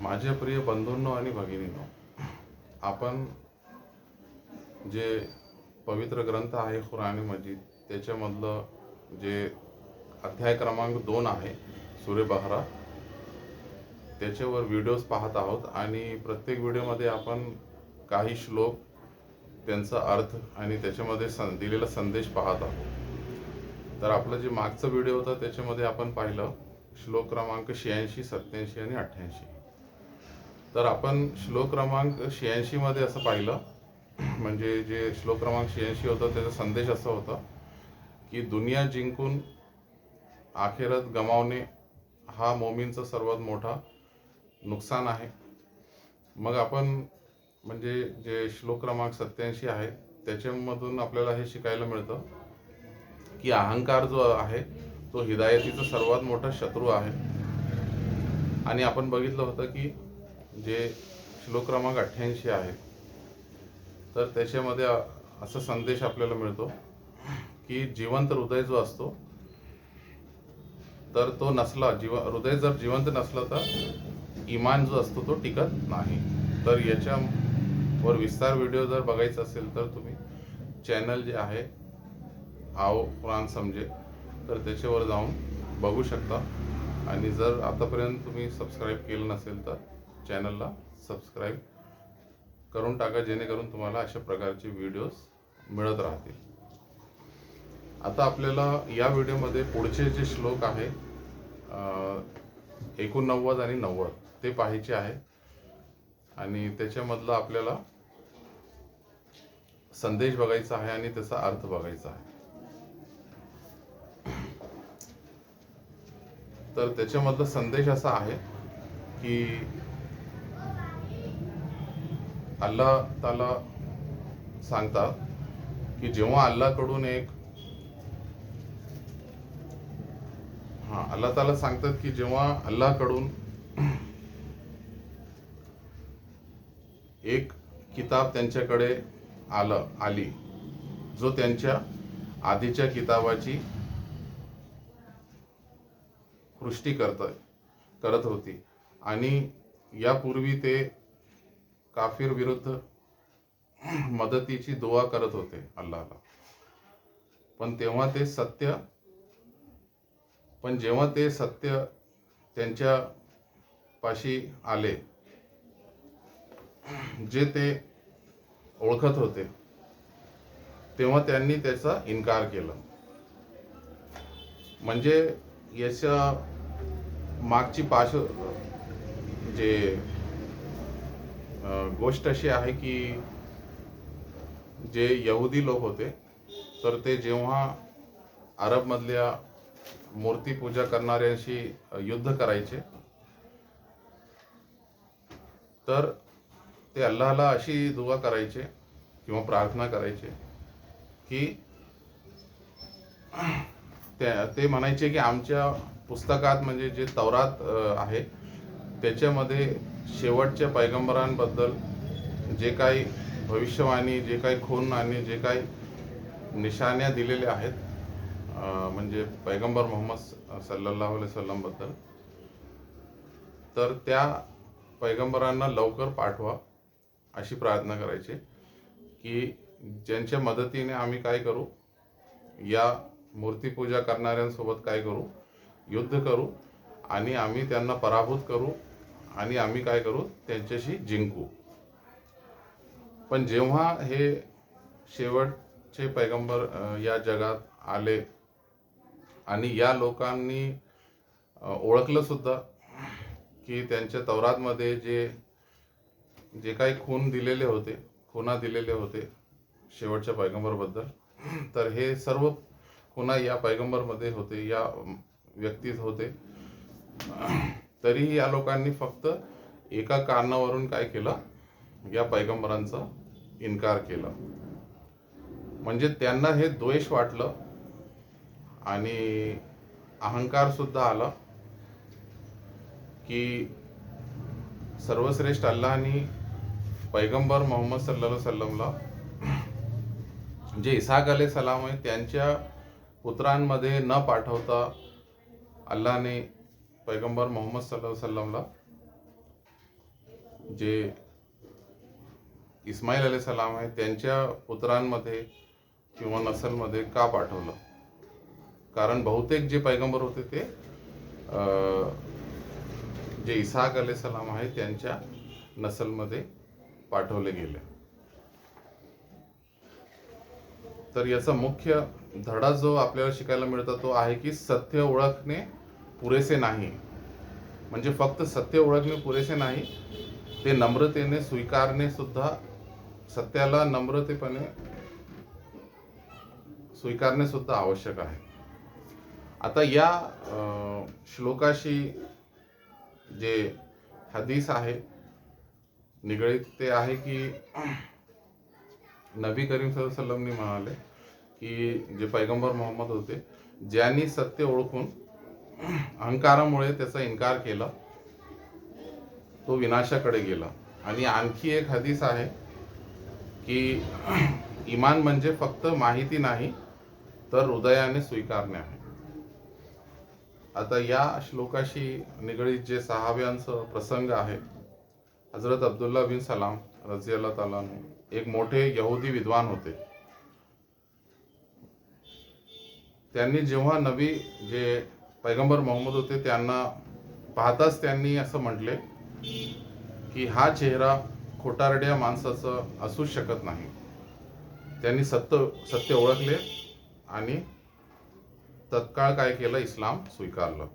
माझे प्रिय बंधूंनो आणि भगिनींनो, आपण जे पवित्र ग्रंथ आहे कुराण मजीद त्याच्यामधलं जे अध्याय क्रमांक 2 आहे सूरे बहरा, त्याच्यावर व्हिडिओज पाहत आहोत आणि प्रत्येक व्हिडिओमध्ये आपण काही श्लोक, त्यांचा अर्थ आणि त्याच्यामध्ये दिलेला संदेश पाहत आहोत. तर आपलं जे मागचा व्हिडिओ होता त्याच्यामध्ये आपण पाहिलं श्लोक क्रमांक 86, 87 आणि 88. तर आपण श्लोक क्रमांक 86 मध्ये असं पाहिलं, म्हणजे जे श्लोक क्रमांक 86 होता त्याचा संदेश असा होता की दुनिया जिंकून आखिरत गमावणे हा मोमीनचा सर्वात मोठा नुकसान आहे. मग आपण म्हणजे जे श्लोक क्रमांक 87 आहे त्याच्यामधून आपल्याला हे शिकायला मिळतं की अहंकार जो आहे तो हिदायतीचा सर्वात मोठा शत्रू आहे. आणि आपण बघितलं होतं की जे श्लोक क्रमांक 88 आहे तर त्याच्यामध्ये असा संदेश आपल्याला मिळतो की जिवंत हृदय जो असतो तर तो नसला, हृदय जर जिवंत नसला तर इमान जो असतो तो टिकत नाही. तर याच्यावर विस्तार व्हिडिओ जर बघायचा असेल तर तुम्ही चॅनल जे आहे आओ कुरान समझे तर त्याच्यावर जाऊन बघू शकता. आणि जर आतापर्यंत तुम्ही सबस्क्राईब केलं नसेल तर चॅनलला सबस्क्राईब करून टाका, जेणेकरून तुम्हाला अशा प्रकारचे व्हिडिओज मिळत राहतील. आता आपल्याला या व्हिडिओमध्ये पुढचे जे श्लोक आहे 89 आणि 90 ते पाहायचे आहे आणि त्याच्यामधला आपल्याला संदेश बघायचा आहे आणि त्याचा अर्थ बघायचा आहे. तर त्याच्यामधला संदेश असा आहे की अल्लाह ताला सांगतात की जेव्हा अल्लाहकडून अल्लाह ताला सांगतात की जेव्हा अल्लाहकडून एक किताब त्यांच्याकडे आली जो त्यांच्या आधीच्या किताबाची पुष्टी करत होती आणि यापूर्वी ते काफिर विरुद्ध मदतीची दुआ करत होते अल्लाहला. पण जेव्हा ते सत्य त्यांच्या पाशी आले, जे ते ओळखत होते, तेव्हा त्यांनी त्याचा इन्कार केला. म्हणजे याच्या मागची जे गोष्ट अशी आहे की जे यहुदी लोक होते तर ते जेव्हा अरबमधल्या मूर्ती पूजा करणाऱ्यांशी युद्ध करायचे तर ते अल्लाहला अशी दुआ करायचे किंवा प्रार्थना करायचे की ते म्हणायचे की आमच्या पुस्तकात म्हणजे जे तौरात आहे त्याच्यामध्ये शेवटच्या पैगंबरांबद्दल जे काही भविष्यवाणी, जे काही खून आणि जे काही निशाण्या दिलेल्या आहेत, म्हणजे पैगंबर मोहम्मद सल्लल्लाहु अलैहि वसल्लम बद्दल, तर त्या पैगंबरांना लवकर पाठवा अशी प्रार्थना करायची की ज्यांच्या मदतीने आम्ही काय करू, या मूर्तीपूजा करणाऱ्यांसोबत काय करू, युद्ध करू आणि आम्ही त्यांना पराभूत करू आणि आम्ही काय करू, त्यांच्याशी जिंकू. पण जेव्हा हे शेवटचे पैगंबर या जगात आले आणि या लोकांनी ओळखलं सुद्धा की त्यांच्या तौरातमध्ये जे काही खुणा दिलेले होते शेवटच्या पैगंबरबद्दल, तर हे सर्व खुणा या पैगंबरमध्ये होते, या व्यक्तीत होते. तरीही या लोकांनी फक्त एका कारणावरून काय केलं, या पैगंबरांचा इन्कार केला. म्हणजे त्यांना हे द्वेष वाटलं आणि अहंकार सुद्धा आला की सर्वश्रेष्ठ अल्लाहनी पैगंबर मोहम्मद सल्लल्लाहु अलैहि वसल्लमला, जे इसाक अलैहि सलाम आहे, त्यांच्या पुत्रांमध्ये न पाठवता अल्लाहने पैगंबर मोहम्मद सल्लल्लाहु अलैहि वसल्लमला जे इस्माईल अलैहिस्सलाम आहे त्यांच्या पुत्रांमध्ये किंवा नसलमध्ये का पाठवलं? कारण बहुतेक जे पैगंबर होते ते जे इसाक अलैहिस्सलाम आहे त्यांच्या नसलमध्ये पाठवले गेले. तर याचा मुख्य धडा जो आपल्याला शिकायला मिळतो तो आहे की सत्य ओळखणे पुरेसे नाही. म्हणजे फक्त सत्य ओळखणे पुरेसे नाही, ते नम्रतेने स्वीकारणे सुद्धा, सत्याला नम्रतेपणे स्वीकारणे सुद्धा आवश्यक आहे. आता या श्लोकाशी जे हदीस आहे निगडीत ते आहे की नबी करीम सल्लल्लाहु अलैहि वसल्लमने म्हणाले की जे पैगंबर मोहम्मद होते, ज्यांनी सत्य ओळखून अहंकारामुळे त्याचा इन्कार केला तो विनाशाकडे गेला. आणि आणखी एक हदीस आहे की इमान म्हणजे फक्त माहिती नाही तर हृदयाने स्वीकारणे आहे. आता या श्लोकाशी निगडीत जे सहाब्यांचा प्रसंग आहे, हजरत अब्दुल्ला बिन सलाम रझियल्लाहु ताला अन्हु एक मोठे यहुदी विद्वान होते. त्यांनी जेव्हा नबी जे पैगंबर मोहम्मद होते त्यांना पाहताच त्यांनी असं म्हटले की हा चेहरा खोटारड्या माणसाचा असूच शकत नाही. त्यांनी सत्य ओळखले आणि तत्काळ काय केलं, इस्लाम स्वीकारलं.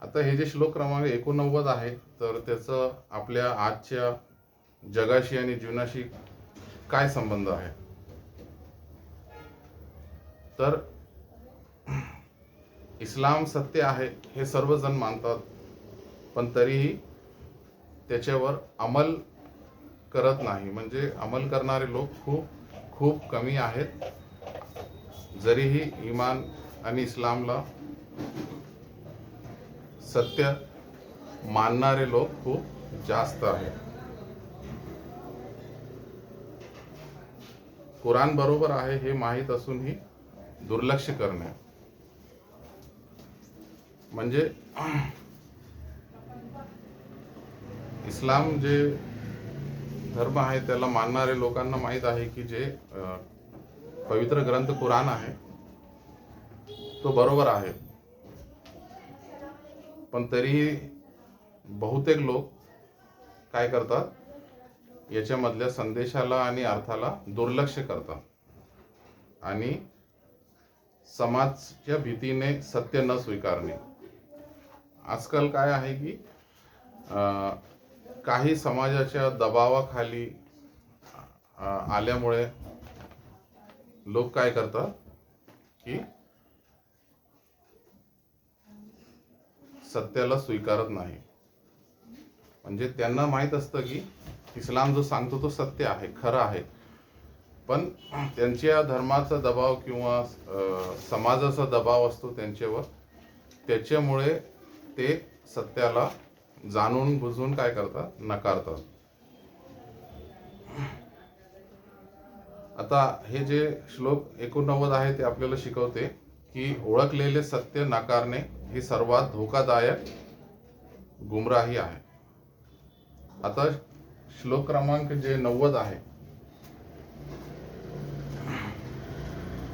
आता हे जे श्लोक क्रमांक 89 आहे तर त्याचं आपल्या आजच्या जगाशी आणि जीवनाशी काय संबंध आहे? तर इस्लाम सत्य आहे हे सर्वजण मानतात, पण तरीही त्याच्यावर अंमल करत नाही. म्हणजे अंमल करणारे लोक खूप कमी आहेत. जरीही इमान आणि इस्लामला सत्य मानणारे लोक खूप जास्त आहेत. कुराण बरोबर आहे हे माहीत असूनही दुर्लक्ष करणे म्हणजे इस्लाम जे धर्म आहे त्याला मानणारे लोकांना माहीत आहे की जे पवित्र ग्रंथ कुराण आहे तो बरोबर आहे, पण तरीही बहुतेक लोक काय करतात, याच्यामधल्या संदेशाला आणि अर्थाला दुर्लक्ष करतात आणि समाजच्या भीतीने सत्य न स्वीकारणे. आजकाल काय आहे की काही समाजाच्या दबावाखाली आल्यामुळे लोक काय करतात की सत्याला स्वीकारत नाही. म्हणजे त्यांना माहीत असतं की इस्लाम जो सांगतो तो सत्य आहे, खरं आहे, पण त्यांच्या धर्माचा दबाव किंवा समाजाचा दबाव असतो त्यांच्यावर, त्याच्यामुळे ते सत्याला जाणून बुजून काय करतात, नकारतात. आता हे जे श्लोक 89 आहे ते आपल्याला शिकवते की ओळखलेले सत्य नाकारणे ही सर्वात धोकादायक गुमराही आहे. आता श्लोक क्रमांक जे 90 आहे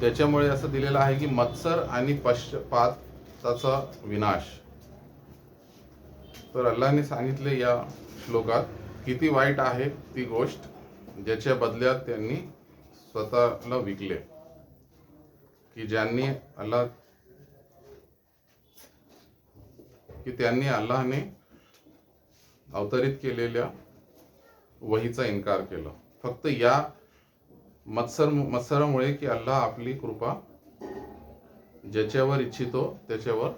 त्याच्यामुळे असं दिलेलं आहे की मत्सर आणि पक्षपाताचा विनाश. तर अल्लाहने सांगितले या श्लोकात किती वाईट आहे ती गोष्ट ज्याच्या बदल्यात त्यांनी स्वतःला विकले, की त्यांनी अल्लाहने अवतरित केलेल्या वहीचा इन्कार केला फक्त या मत्सरामुळे की अल्लाह आपली कृपा ज्याच्यावर इच्छितो त्याच्यावर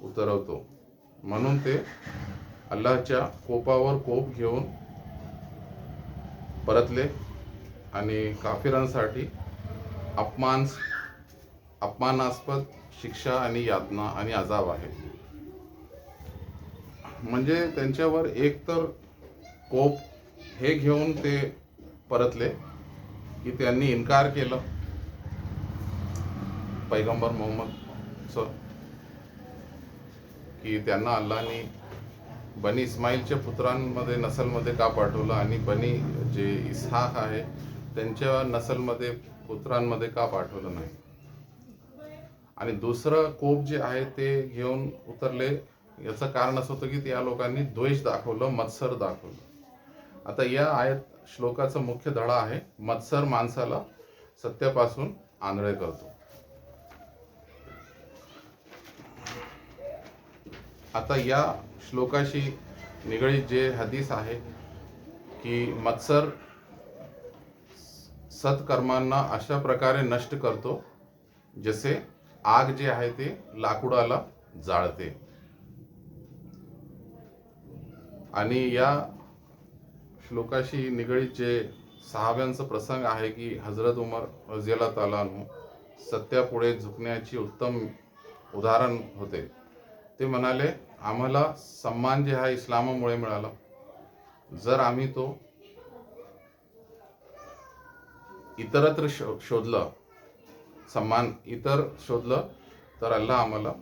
उतरवतो. म्हणून ते अल्लाहच्या कोपावर कोप घेऊन परतले आणि काफिरांसाठी अपमानास्पद शिक्षा आणि यातना आणि अजाब आहे. म्हणजे त्यांच्यावर एक तर कोप हे घेऊन ते परतले की त्यांनी इन्कार केलं पैगंबर मोहम्मदचं, की त्यांना अल्लाहने बनी इस्माईलच्या पुत्रांमध्ये नसलमध्ये का पाठवलं आणि बनी जे इसहाक आहे त्यांच्या नसलमध्ये पुत्रांमध्ये का पाठवलं नाही. आणि दुसरं कोप जे आहे ते घेऊन उतरले. याचं कारण असं होतं की त्या लोकांनी द्वेष दाखवलं, मत्सर दाखवलं. आता या आयत श्लोकाचा मुख्य धडा आहे, मत्सर माणसाला सत्यापासून आंधळे करतो. आता या श्लोकाशी निगडीत जे हदीस आहे की मत्सर सत्कर्मांना अशा प्रकारे नष्ट करतो जसे आग जे आहे ते लाकूडाला जाळते. आणि या श्लोकाशी निगडीत जे सहाव्यांचा प्रसंग आहे की हजरत उमर रझियल्लाहु ताला अन्हु सत्यापुढे झुकण्याची उत्तम उदाहरण होते. ते म्हणाले, आम्हाला सन्मान जे आहे इस्लामामुळे मिळाला. जर आम्ही तो इतरत्र शोधलं, सन्मान इतर शोधलं तर अल्लाह आम्हाला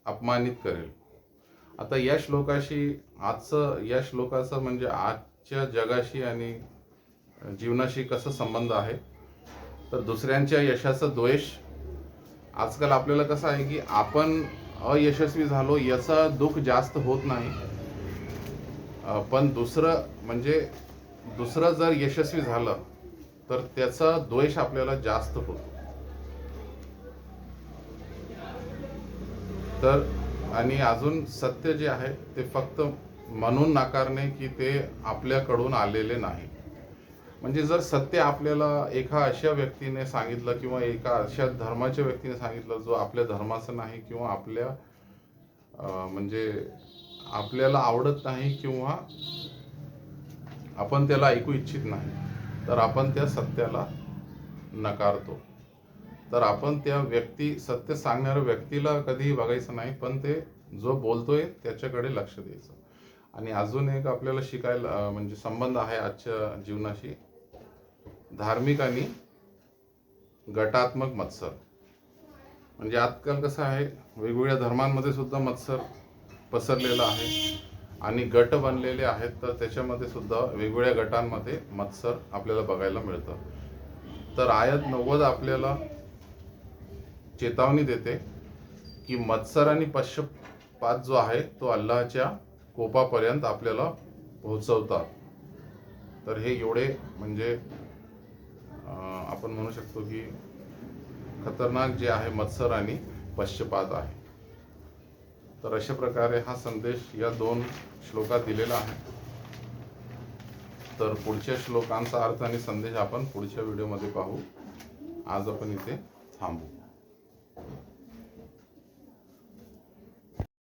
अपमानित करेल. आता या श्लोकाचं म्हणजे आजच्या जगाशी आणि जीवनाशी कसं संबंध आहे, तर दुसऱ्यांच्या यशाचा द्वेष. आजकाल आपल्याला कसं आहे की आपण अयशस्वी झालो याचा दुःख जास्त होत नाही, पण दुसरं जर यशस्वी झालं तर त्याचा द्वेष आपल्याला जास्त होतो. तर आणि अजून सत्य जे आहे ते फक्त म्हणून नाकारणे की ते आपल्याकडून आलेले नाही. म्हणजे जर सत्य आपल्याला एका अशा व्यक्तीने सांगितलं किंवा एका अशा धर्माच्या व्यक्तीने सांगितलं जो आपल्या धर्माचं नाही किंवा म्हणजे आपल्याला आवडत नाही किंवा आपण त्याला ऐकू इच्छित नाही, तर आपण त्या सत्याला नकारतो. तर आपण त्या सत्य सांगणाऱ्या व्यक्तीला कधीही बघायचं नाही, पण ते जो बोलतोय त्याच्याकडे लक्ष द्यायचं. आणि अजून एक आपल्याला शिकायला म्हणजे संबंध आहे आजच्या जीवनाशी, धार्मिक आणि गटात्मक मत्सर. म्हणजे आजकाल कसं आहे, वेगवेगळ्या धर्मांमध्ये सुद्धा मत्सर पसरलेला आहे आणि गट बनलेले आहेत, तर त्याच्यामध्ये सुद्धा वेगवेगळ्या गटांमध्ये मत्सर आपल्याला बघायला मिळतं. तर आयत 90 आपल्याला चेतावणी देते की मत्सर आणि पक्षपात जो आहे तो अल्लाहच्या कोपापर्यंत आपल्याला पोहोचवतात. तर हे एवढे म्हणजे आपण म्हणू शकतो की खतरनाक जे आहे मत्सर आणि पक्षपात आहे. तर अशा प्रकारे हा संदेश या 2 श्लोकात दिलेला आहे. तर पुढच्या श्लोकांचा अर्थ आणि संदेश आपण पुढच्या व्हिडिओमध्ये पाहू. आज आपण इथे थांबू.